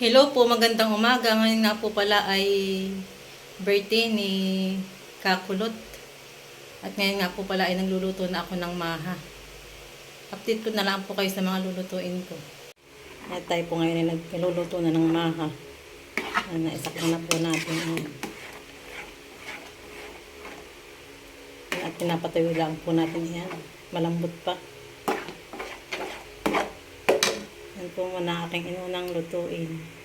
Hello po, magandang umaga. Ngayon nga po pala ay birthday ni Kakulot. At ngayon nga po pala ay nagluluto na ako ng maha. Update ko na lang po kayo sa mga lulutuin ko. At tayo po ngayon ay nagluluto na ng maha. Naisak na po natin. At pinapatayo lang po natin yan. Malambot pa. Yan po muna aking inunang lutuin.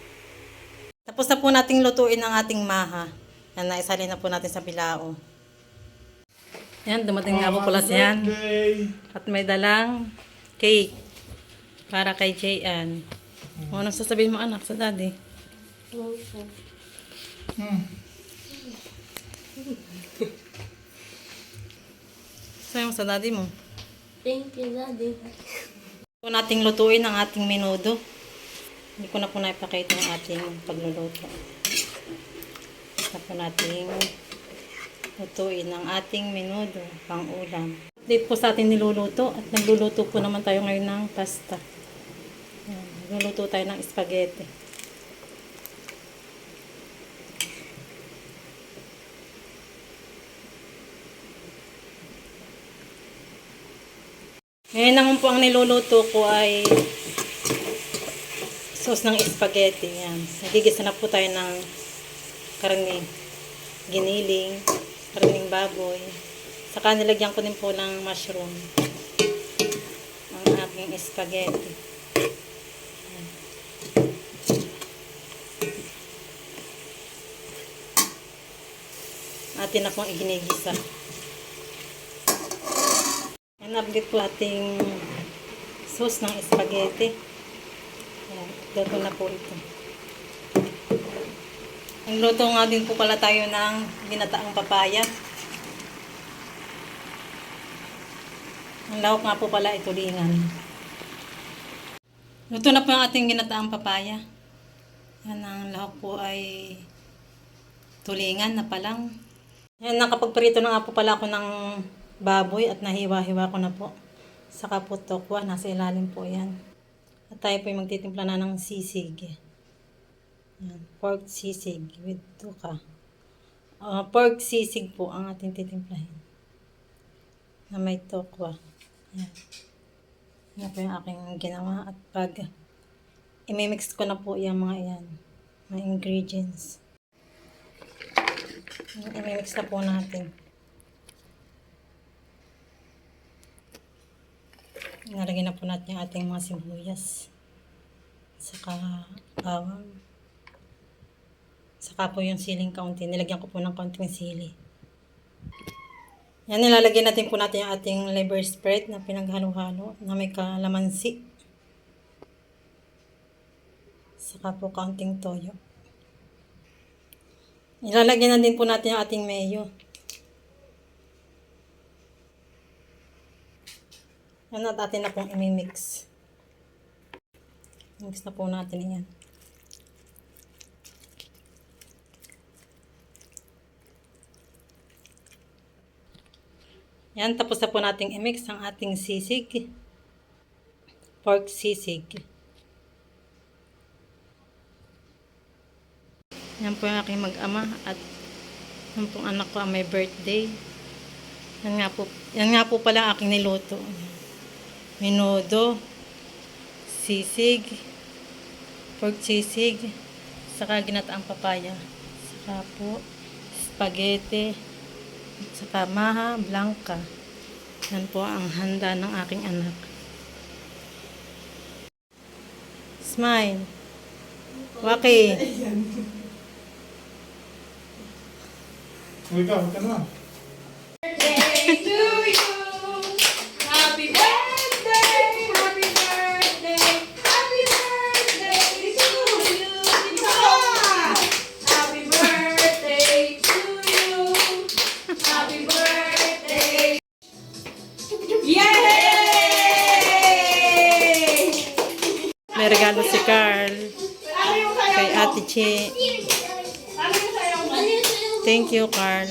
Tapos na po nating lutuin ang ating maha. Yan, naisalin na po natin sa bilao. Yan, dumating nga po pala siyan. At may dalang cake para kay Jayan. Ano sasabihin mo anak sa daddy? Sabi mo sa daddy mo? Thank you, Daddy. Po nating lutuin ang ating menudo. Hindi ko na po naipakita yung ating pagluluto. Basta po nating lutuin ang ating menudo pang ulam. Update po sa ating niluluto at nagluluto po naman tayo ngayon ng pasta. Yan, nagluluto tayo ng spaghetti. Ngayon naman po ang niluluto ko ay sauce ng spaghetti. Yan. Nagigisa na po tayo ng karne, giniling, karning baboy. Saka nilagyan ko din po ng mushroom ang aking spaghetti. Yan. Atin na pong iginigisa. Update po ating sauce ng spaghetti. Luto na po ito. Ang luto nga din po pala tayo ng ginataang papaya. Ang lahok nga po pala ay tulingan. Luto na po ang ating ginataang papaya. Yan, ang lahok po ay tulingan na palang. Yan, nakapagprito na nga po pala ako ng baboy at nahiwa-hiwa ko na po. Saka po tokwa, nasa ilalim po yan. At tayo po yung magtitimpla na ng sisig. Yan, pork sisig with tuka. Pork sisig po ang ating titimplahin. Na may tokwa. Yan. Yan po yung aking ginawa. At pag imimix ko na po yung mga yan. Mga ingredients. Imimix na po natin. Nalagyan na po natin yung ating mga sibuyas. Saka bawang. Saka po yung siling kaunti. Nilagyan ko po ng kaunting sili. Yan, nilalagyan natin po natin yung ating liver spread na pinaghalo-halo na may kalamansi. Saka po kaunting toyo. Nilalagyan na din po natin yung ating mayo. Yan at atin na pong imimix. Mix na po natin yan. Yan, tapos na po nating imix ang ating sisig. Pork sisig. Yan po yung aking mag-ama at yan pong anak ko ang may birthday. Yan nga po pala aking niluto. Menudo, sisig, pork sisig, saka ginataang papaya, saka po spaghetti, saka maha blanca. Yan po ang handa ng aking anak. Smile. Waki. Wait ka na. Birthday to you! Happy birthday! Happy birthday! Happy birthday to you! Happy birthday to you! Happy birthday! Yay! May regalo si Carl kay Ate Che. Thank you, Carl.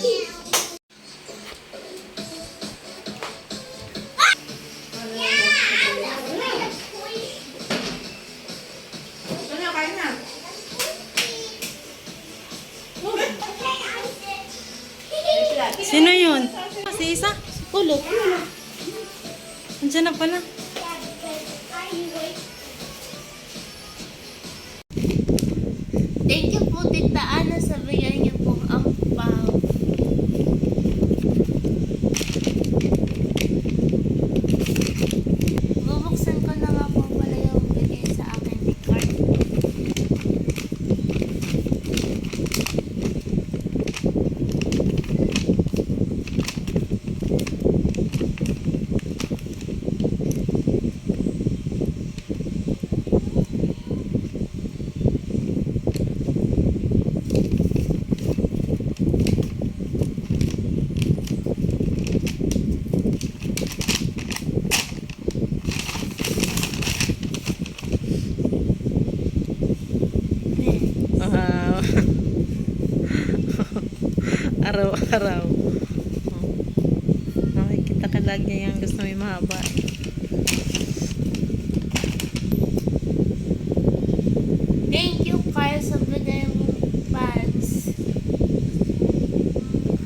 Sino yun? Si Isa? Ulot. Andiyan na pala. Thank you po, Tita Ana, sa bigay niyo pong ampaw. Bubuksan ko na nga po pala yung bigay sa akin ni card. Wow. Araw-araw. Makikita ka lagi yung gusto may mahaba. Thank you, Kyle, sa bigay mong pants.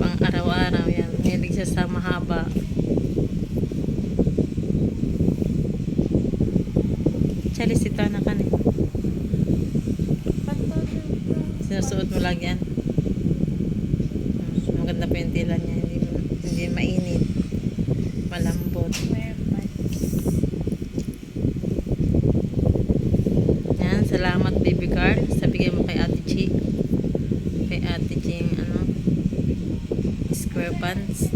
Pang araw-araw yan. Mahilig siya sa mahaba. Charis, ito na ka na. Sinusuot mo lagi yan. Maganda pa yung tila niya. Hindi mainit. Malambot. Yan. Salamat, baby Carl. Sabigay mo kay Ate Chi. Kay Ate Chi yung square pants.